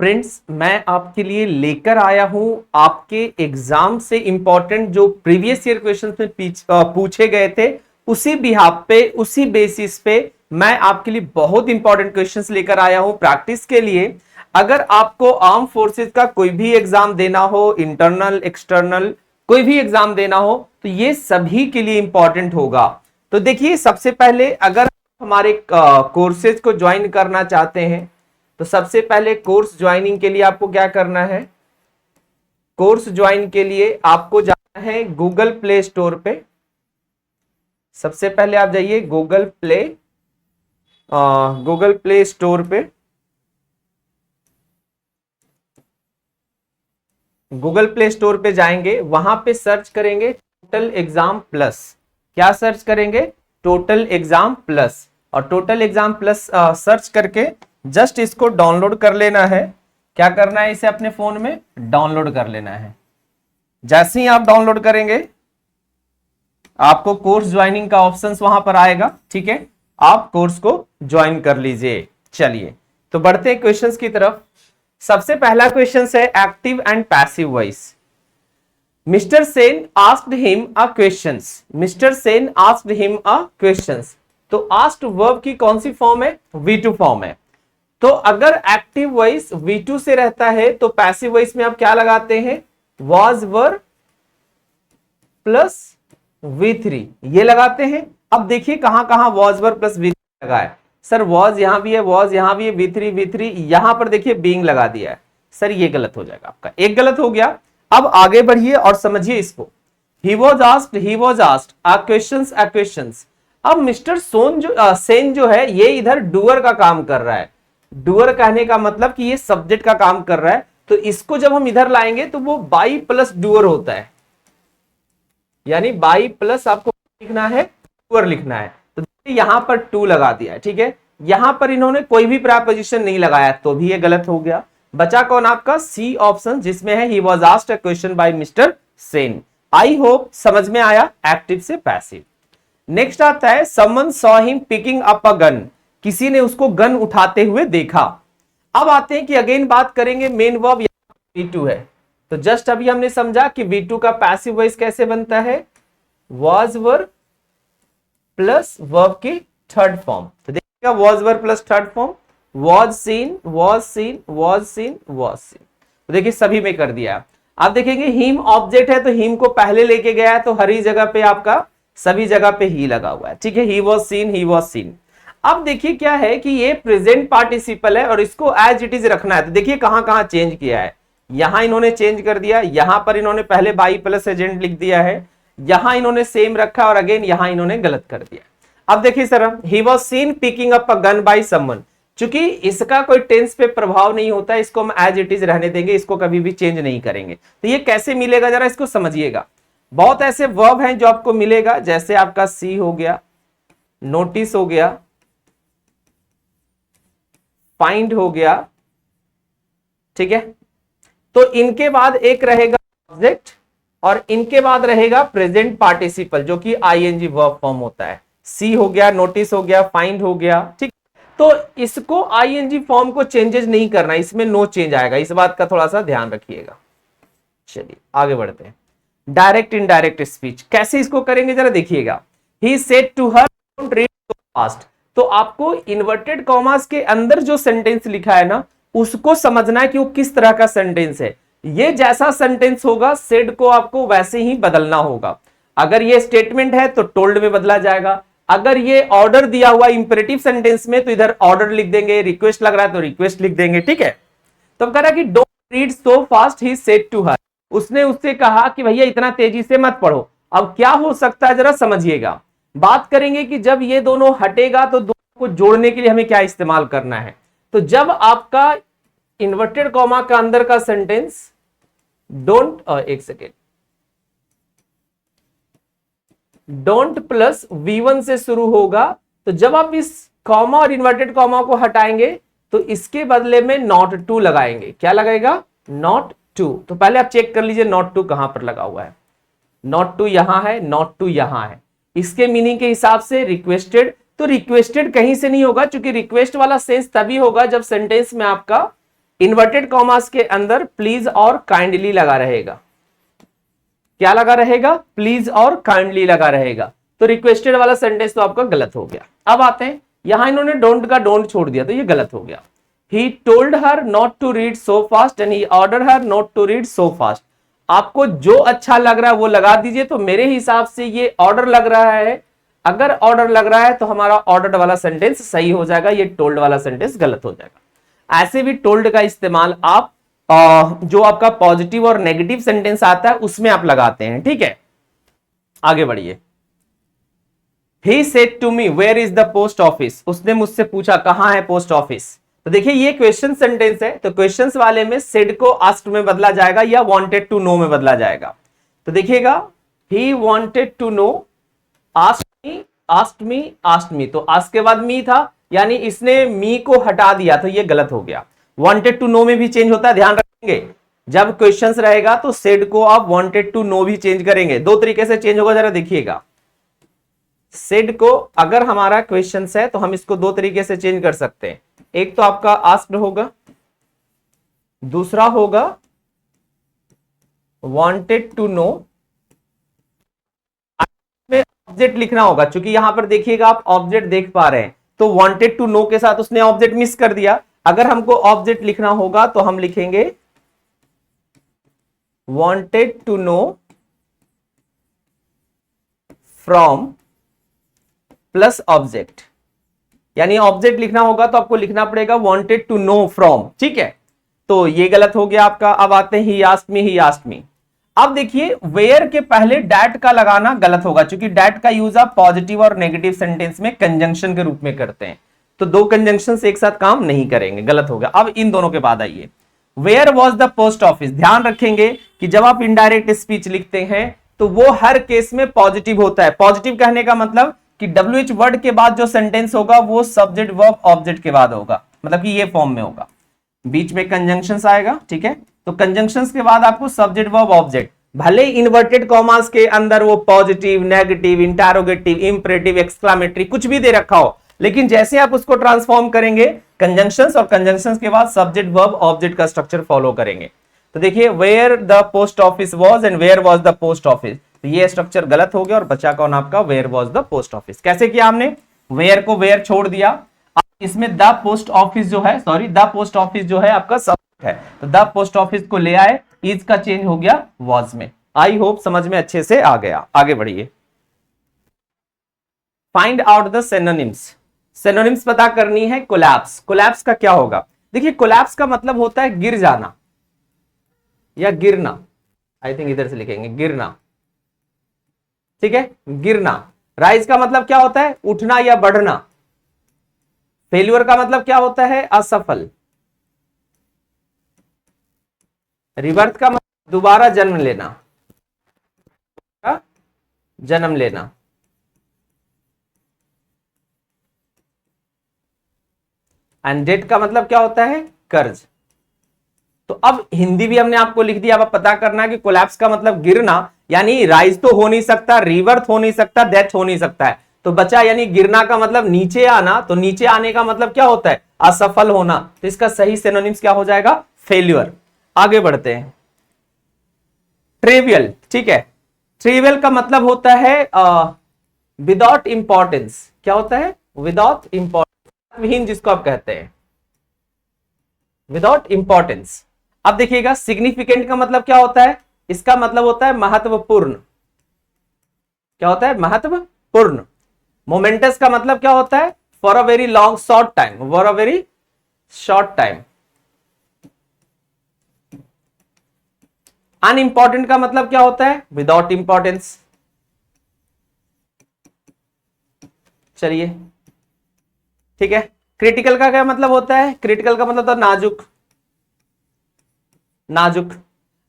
Friends, मैं आपके लिए लेकर आया हूं आपके एग्जाम से इंपॉर्टेंट जो प्रीवियस ईयर क्वेश्चंस में पूछे गए थे, उसी बिहाफ पे, उसी बेसिस पे मैं आपके लिए बहुत इंपॉर्टेंट क्वेश्चंस लेकर आया हूं प्रैक्टिस के लिए। अगर आपको आर्म फोर्सेस का कोई भी एग्जाम देना हो, इंटरनल एक्सटर्नल कोई भी एग्जाम देना हो, तो ये सभी के लिए इंपॉर्टेंट होगा। तो देखिए, सबसे पहले अगर हमारे कोर्सेज को ज्वाइन करना चाहते हैं तो सबसे पहले कोर्स ज्वाइनिंग के लिए आपको क्या करना है? कोर्स ज्वाइन के लिए आपको जाना है गूगल प्ले स्टोर पे। सबसे पहले आप जाइए गूगल प्ले स्टोर पे। गूगल प्ले स्टोर पे जाएंगे, वहां पे सर्च करेंगे टोटल एग्जाम प्लस। क्या सर्च करेंगे? Total exam plus. और टोटल एग्जाम प्लस सर्च करके जस्ट इसको डाउनलोड कर लेना है। क्या करना है? इसे अपने फोन में डाउनलोड कर लेना है। जैसे ही आप डाउनलोड करेंगे आपको कोर्स ज्वाइनिंग का ऑप्शन वहां पर आएगा। ठीक है, आप कोर्स को ज्वाइन कर लीजिए। चलिए तो बढ़ते हैं क्वेश्चंस की तरफ। सबसे पहला क्वेश्चन है active and passive voice. Mister Sen asked him a questions. Mister Sen asked him a questions. तो आस्क्ड वर्ब की कौन सी फॉर्म है? V2 फॉर्म है। तो अगर एक्टिव वॉइस V2 से रहता है तो पैसिव वॉइस में आप क्या लगाते हैं? वॉज वर प्लस V3 ये लगाते हैं। अब देखिए कहां कहां वॉज वर प्लस V3 लगा है। सर वॉज यहां भी है, वॉज यहां भी है, V3 यहां पर देखिए बीइंग लगा दिया है। सर ये गलत हो जाएगा, आपका एक गलत हो गया। अब आगे बढ़िए और समझिए इसको। He was asked a questions. अब मिस्टर सेन जो है ये इधर डूअर का काम कर रहा है। डूअर कहने का मतलब कि ये सब्जेक्ट का काम कर रहा है, तो इसको जब हम इधर लाएंगे तो वो बाई प्लस डूअर होता है। यानी बाई प्लस आपको लिखना है, डूअर लिखना है। तो यहां पर टू लगा दिया है। ठीक है, यहां पर इन्होंने कोई भी प्रीपोजिशन नहीं लगाया, तो भी ये गलत हो गया। बचा कौन? आपका सी ऑप्शन, जिसमें है ही was asked a question by mister Sen. I hope समझ में आया एक्टिव से पैसिव। नेक्स्ट आता है someone saw him picking up a gun. किसी ने उसको गन उठाते हुए देखा। अब आते हैं कि अगेन बात करेंगे मेन वर्ब V2 है। तो जस्ट अभी हमने समझा कि V2 का पैसिव वॉइस कैसे बनता है? वॉज वर प्लस वर्ब की थर्ड फॉर्म। तो देखिएगा was were plus third form, was seen, was seen, was seen, was seen. तो देखिए सभी में कर दिया। आप देखेंगे हिम ऑब्जेक्ट है, तो हिम को पहले लेके गया है, तो हर ही जगह पे आपका सभी जगह पे ही लगा हुआ है। ठीक है, he was seen, he was seen. अब देखिए क्या है कि ये प्रेजेंट पार्टिसिपल है और इसको एज इट इज रखना है। तो देखिए कहां कहां चेंज किया है। यहां इन्होंने चेंज कर दिया, यहां पर इन्होंने पहले बाई प्लस एजेंट लिख दिया है, यहां इन्होंने सेम रखा और अगेन यहां इन्होंने गलत कर दिया। अब देखिए sir, he was seen picking up a gun by someone. चूंकि इसका कोई टेंस पे प्रभाव नहीं होता, इसको हम एज इट इज रहने देंगे, इसको कभी भी चेंज नहीं करेंगे। तो ये कैसे मिलेगा जरा इसको समझिएगा। बहुत ऐसे वर्ब हैं जो आपको मिलेगा, जैसे आपका सी हो गया, नोटिस हो गया, फाइंड हो गया। ठीक है, तो इनके बाद एक रहेगा ऑब्जेक्ट और इनके बाद रहेगा प्रेजेंट पार्टिसिपल जो कि आईएनजी वर्ब फॉर्म होता है। सी हो गया, नोटिस हो गया, फाइंड हो गया। ठीक, तो इसको आईएनजी फॉर्म को चेंजेस नहीं करना, इसमें नो चेंज आएगा, इस बात का थोड़ा सा ध्यान रखिएगा। चलिए आगे बढ़ते हैं। डायरेक्ट इनडायरेक्ट स्पीच कैसे इसको करेंगे जरा देखिएगा। He said to her don't read so fast. तो आपको इन्वर्टेड कॉमास के अंदर जो सेंटेंस लिखा है ना, उसको समझना है कि वो किस तरह का सेंटेंस है। ये जैसा सेंटेंस होगा सेड को आपको वैसे ही बदलना होगा। अगर ये स्टेटमेंट है तो टोल्ड में बदला जाएगा। अगर ये ऑर्डर दिया हुआ इंपेरेटिव सेंटेंस में तो इधर ऑर्डर लिख देंगे, रिक्वेस्ट लग रहा है तो रिक्वेस्ट लिख देंगे। ठीक है, तो कह रहा कि don't read so fast, he said to her. उसने उससे कहा कि भैया इतना तेजी से मत पढ़ो। अब क्या हो सकता है जरा समझिएगा। बात करेंगे कि जब ये दोनों हटेगा तो दोनों को जोड़ने के लिए हमें क्या इस्तेमाल करना है। तो जब आपका इन्वर्टेड कॉमा का अंदर का सेंटेंस डोंट, एक सेकेंड, डोंट प्लस V1 से शुरू होगा, तो जब आप इस कॉमा और इन्वर्टेड कॉमा को हटाएंगे तो इसके बदले में नॉट टू लगाएंगे। क्या लगाएगा? Not to. तो पहले आप चेक कर लीजिए नॉट टू कहां पर लगा हुआ है। नॉट टू यहां है, नॉट टू यहां है। इसके मीनिंग के हिसाब से रिक्वेस्टेड, तो रिक्वेस्टेड कहीं से नहीं होगा, क्योंकि रिक्वेस्ट वाला सेंस तभी होगा जब सेंटेंस में आपका इन्वर्टेड कॉमास के अंदर प्लीज और काइंडली लगा रहेगा। क्या लगा रहेगा? प्लीज और काइंडली लगा रहेगा। तो रिक्वेस्टेड वाला सेंटेंस तो आपका गलत हो गया। अब आते हैं, यहां इन्होंने डोंट का डोंट छोड़ दिया, तो ये गलत हो गया। He told her not to read so fast and he ordered her not to read so fast। आपको जो अच्छा लग रहा है वो लगा दीजिए। तो मेरे हिसाब से ये ऑर्डर लग रहा है। अगर ऑर्डर लग रहा है तो हमारा ऑर्डर्ड वाला सेंटेंस सही हो जाएगा, ये टोल्ड वाला सेंटेंस गलत हो जाएगा। ऐसे भी टोल्ड का इस्तेमाल आप जो आपका पॉजिटिव और नेगेटिव सेंटेंस आता है उसमें आप लगाते हैं, ठीक है। आगे बढ़िए। He said to me where is the post office। उसने मुझसे पूछा कहां है पोस्ट ऑफिस। तो देखिए ये क्वेश्चन सेंटेंस है, तो क्वेश्चंस वाले में सेड को आस्क्ड में बदला जाएगा या वांटेड टू नो में बदला जाएगा। तो देखिएगा, he wanted to know, asked me, asked me, तो आस्क के बाद मी था, यानी इसने मी को हटा दिया, तो ये गलत हो गया। वांटेड टू नो में भी चेंज होता है, ध्यान रखेंगे। जब क्वेश्चंस रहेगा तो सेड को आप वांटेड टू नो भी चेंज करेंगे। दो तरीके से चेंज होगा, जरा देखिएगा। सेड को अगर हमारा क्वेश्चन है तो हम इसको दो तरीके से चेंज कर सकते हैं। एक तो आपका आस्क्ड होगा, दूसरा होगा वांटेड टू नो। में ऑब्जेक्ट लिखना होगा, क्योंकि यहां पर देखिएगा आप ऑब्जेक्ट देख पा रहे हैं, तो वांटेड टू नो के साथ उसने ऑब्जेक्ट मिस कर दिया। अगर हमको ऑब्जेक्ट लिखना होगा तो हम लिखेंगे wanted to know from plus object, यानी ऑब्जेक्ट लिखना होगा तो आपको लिखना पड़ेगा वांटेड टू नो फ्रॉम, ठीक है। तो ये गलत हो गया आपका। अब आते हैं he asked me, he asked me. अब देखिए वेयर के पहले डैट का लगाना गलत होगा, क्योंकि डैट का यूज आप पॉजिटिव और नेगेटिव सेंटेंस में कंजंक्शन के रूप में करते हैं, तो दो कंजंक्शन एक साथ काम नहीं करेंगे, गलत हो गया। अब इन दोनों के बाद आइए, where was the post office. ध्यान रखेंगे कि जब आप इनडायरेक्ट स्पीच लिखते हैं तो वो हर केस में पॉजिटिव होता है। पॉजिटिव कहने का मतलब कि WH वर्ड के बाद जो सेंटेंस होगा वो सब्जेक्ट वर्ब ऑब्जेक्ट के बाद होगा, मतलब कि ये फॉर्म में होगा, बीच में कंजंक्शंस आएगा, ठीक है। तो कंजंक्शंस के बाद आपको सब्जेक्ट वर्ब ऑब्जेक्ट, भले इन्वर्टेड कॉमास के अंदर वो positive, negative, interrogative, imperative, exclamatory कुछ भी दे रखा हो, लेकिन जैसे आप उसको ट्रांसफॉर्म करेंगे कंजंक्शंस, और कंजंक्शंस के बाद सब्जेक्ट वर्ब ऑब्जेक्ट का स्ट्रक्चर फॉलो करेंगे। तो देखिए where the post office was and where was the post office, तो ये स्ट्रक्चर गलत हो गया और बचा कौन आपका where was the post office. कैसे किया हमने, वेयर को वेयर छोड़ दिया, अब इसमें द पोस्ट ऑफिस जो है, सॉरी द पोस्ट ऑफिस जो है आपका सब्जेक्ट है, तो द पोस्ट ऑफिस को ले आए, इज का चेंज हो गया वॉज में। आई होप समझ में अच्छे से आ गया। आगे बढ़िए, find out the synonyms. Synonyms पता करनी है। कोलैप्स, कोलैप्स का क्या होगा, देखिए कोलैप्स का मतलब होता है गिर जाना या गिरना, आई थिंक इधर से लिखेंगे गिरना, ठीक है, गिरना। राइज का मतलब क्या होता है, उठना या बढ़ना। फेल्यूर का मतलब क्या होता है, असफल। रिबर्थ का मतलब दोबारा जन्म लेना, जन्म लेना। एंड डेट का मतलब क्या होता है, कर्ज। तो अब हिंदी भी हमने आपको लिख दिया। अब पता करना है कि कोलैप्स का मतलब गिरना, यानी राइज तो हो नहीं सकता, रिवर्थ हो नहीं सकता, डेथ हो नहीं सकता है, तो बचा यानी गिरना का मतलब नीचे आना। तो नीचे आने का मतलब क्या होता है, असफल होना। तो इसका सही सिनोनिम्स क्या हो जाएगा, फेल्यूर। आगे बढ़ते हैं, ट्रिवियल, ठीक है। ट्रिवियल का मतलब होता है विदाउट इंपॉर्टेंस। क्या होता है, विदाउट इंपॉर्टेंस, विहीन जिसको आप कहते हैं, विदाउट इंपॉर्टेंस। अब देखिएगा सिग्निफिकेंट का मतलब क्या होता है, इसका मतलब होता है महत्वपूर्ण। क्या होता है, महत्वपूर्ण। मोमेंटस का मतलब क्या होता है, for a very long short time, for a very short time. Unimportant का मतलब क्या होता है, विदाउट इंपॉर्टेंस। चलिए ठीक है। क्रिटिकल का क्या मतलब होता है, क्रिटिकल का मतलब होता है नाजुक, नाजुक।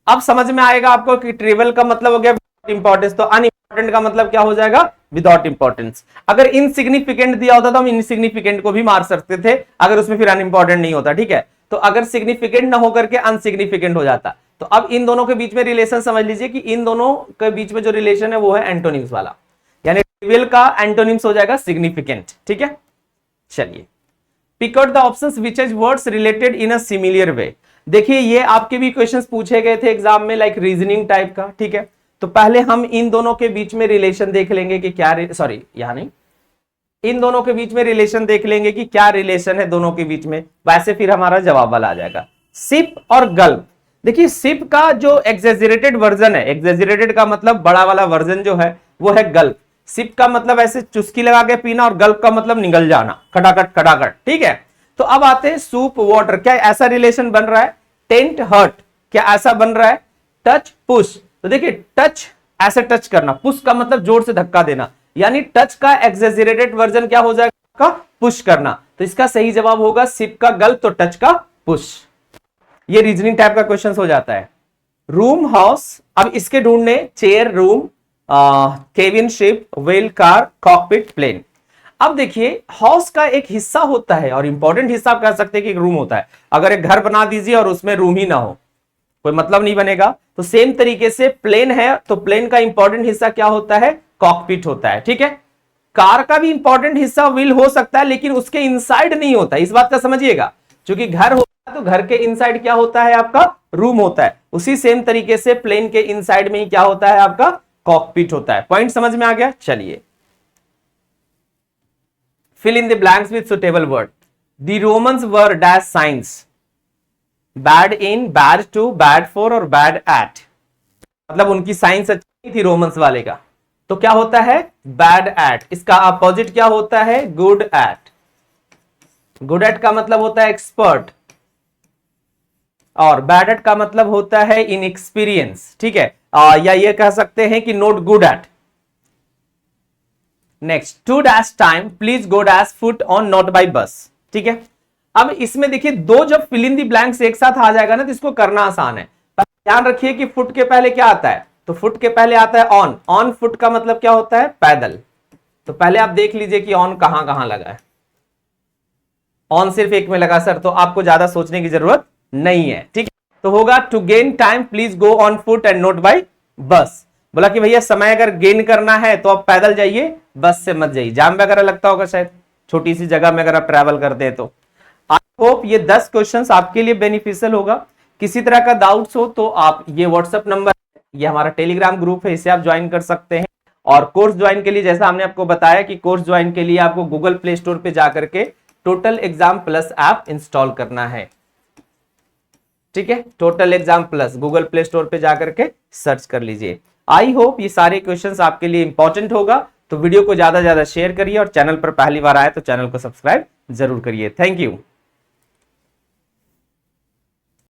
अब समझ में आएगा आपको कि ट्रिवियल का मतलब हो गया विदाउट इंपॉर्टेंस, तो अनइंपॉर्टेंट का मतलब क्या हो जाएगा, विदाउट इंपॉर्टेंस। अगर इनसिग्निफिकेंट दिया होता तो हम इनसिग्निफिकेंट को भी मार सकते थे, अगर उसमें फिर अनइंपॉर्टेंट नहीं होता, ठीक है। तो अगर सिग्निफिकेंट ना होकर के अनसिग्निफिकेंट हो जाता। तो अब इन दोनों के बीच में रिलेशन समझ लीजिए कि इन दोनों के बीच में जो रिलेशन है वो है एंटोनिम्स वाला, यानी ट्रिवियल का एंटोनिम्स हो जाएगा सिग्निफिकेंट, ठीक है। चलिए, pick out the options which has words related in a similar way। देखिए ये आपके भी क्वेश्चंस पूछे गए थे एग्जाम में, लाइक रीजनिंग टाइप का, ठीक है। तो पहले हम इन दोनों के बीच में रिलेशन देख लेंगे कि क्या, सॉरी यहां नहीं, इन दोनों के बीच में रिलेशन देख लेंगे कि क्या रिलेशन है दोनों के बीच में, वैसे फिर हमारा जवाब वाला आ जाएगा। सिप और गल्प, देखिए सिप का जो एक्सेजरेटेड वर्जन है, एक्सेजरेटेड का मतलब बड़ा वाला वर्जन जो है वो है गल्प। सिप का मतलब ऐसे चुस्की लगा के पीना, और गल्प का मतलब निगल जाना, खटाखट खटाखट, ठीक है। तो अब आते हैं सूप वाटर, क्या ऐसा रिलेशन बन रहा है? टेंट हर्ट, क्या ऐसा बन रहा है? टच पुश, तो देखिए टच ऐसे टच करना, पुश का मतलब जोर से धक्का देना, यानी टच का एक्सेजरेटेड वर्जन क्या हो जाएगा? पुश करना। तो इसका सही जवाब होगा सिप का गल्प, तो टच का पुश। ये रीजनिंग टाइप का क्वेश्चन हो जाता है। रूम हाउस, अब इसके ढूंढने chair, room, cabin, ship, wheel, car, cockpit, plane. अब देखिए हाउस का एक हिस्सा होता है, और इंपॉर्टेंट हिस्सा आप कह सकते हैं कि एक रूम होता है। अगर एक घर बना दीजिए और उसमें रूम ही ना हो, कोई मतलब नहीं बनेगा। तो सेम तरीके से प्लेन है, तो प्लेन का इंपॉर्टेंट हिस्सा क्या होता है? कॉकपिट होता है, ठीक है। कार का भी इंपॉर्टेंट हिस्सा व्हील हो सकता है, लेकिन उसके इनसाइड नहीं होता, इस बात का समझिएगा। क्योंकि घर होता है तो घर के इनसाइड क्या होता है? आपका रूम होता है। उसी सेम तरीके से प्लेन के इनसाइड में ही क्या होता है? आपका कॉकपिट होता है। पॉइंट समझ में आ गया? चलिए, fill in the blanks with suitable word. The Romans were dash signs, bad in, bad to, bad for और bad at। मतलब उनकी साइंस अच्छी थी रोमन्स वाले का, तो क्या होता है? Bad at. इसका अपोजिट क्या होता है? Good at. गुड एट का मतलब होता है एक्सपर्ट, और बैड एट का मतलब होता है इनएक्सपीरियंस, ठीक है। या ये कह सकते हैं कि not good at. Next, to dash time, please go dash foot on, not by bus, ठीक है। अब इसमें देखिए दो जब फिल इन दी ब्लैंक्स एक साथ आ जाएगा ना, तो इसको करना आसान है। पर ध्यान रखिए कि फुट के पहले क्या आता है? तो फुट के पहले आता है ऑन। ऑन फुट का मतलब क्या होता है? पैदल। तो पहले आप देख लीजिए कि ऑन कहां कहां लगा है। ऑन सिर्फ एक में लगा सर, तो आपको ज्यादा सोचने की जरूरत नहीं है, ठीक है। तो होगा to gain time please go on foot and not by bus. बोला कि भैया समय अगर गेन करना है तो आप पैदल जाइए, बस से मत जाइए। जाम वगैरह लगता होगा शायद छोटी सी जगह में अगर आप ट्रैवल करते हैं तो। आई होप ये 10 क्वेश्चंस आपके लिए बेनिफिशियल होगा। किसी तरह का डाउट्स हो तो आप ये व्हाट्सएप नंबर, ये हमारा टेलीग्राम ग्रुप है, इसे आप ज्वाइन कर सकते हैं। और कोर्स ज्वाइन के लिए जैसा हमने आपको बताया कि कोर्स ज्वाइन के लिए आपको गूगल प्ले स्टोर पे जाकर के total exam plus app install करना है, ठीक है। Total exam plus Google play store पे जाकर के सर्च कर लीजिए। आई होप ये सारे क्वेश्चंस आपके लिए इंपॉर्टेंट होगा। तो वीडियो को ज्यादा से ज्यादा शेयर करिए, और चैनल पर पहली बार आए तो चैनल को सब्सक्राइब जरूर करिए। Thank you.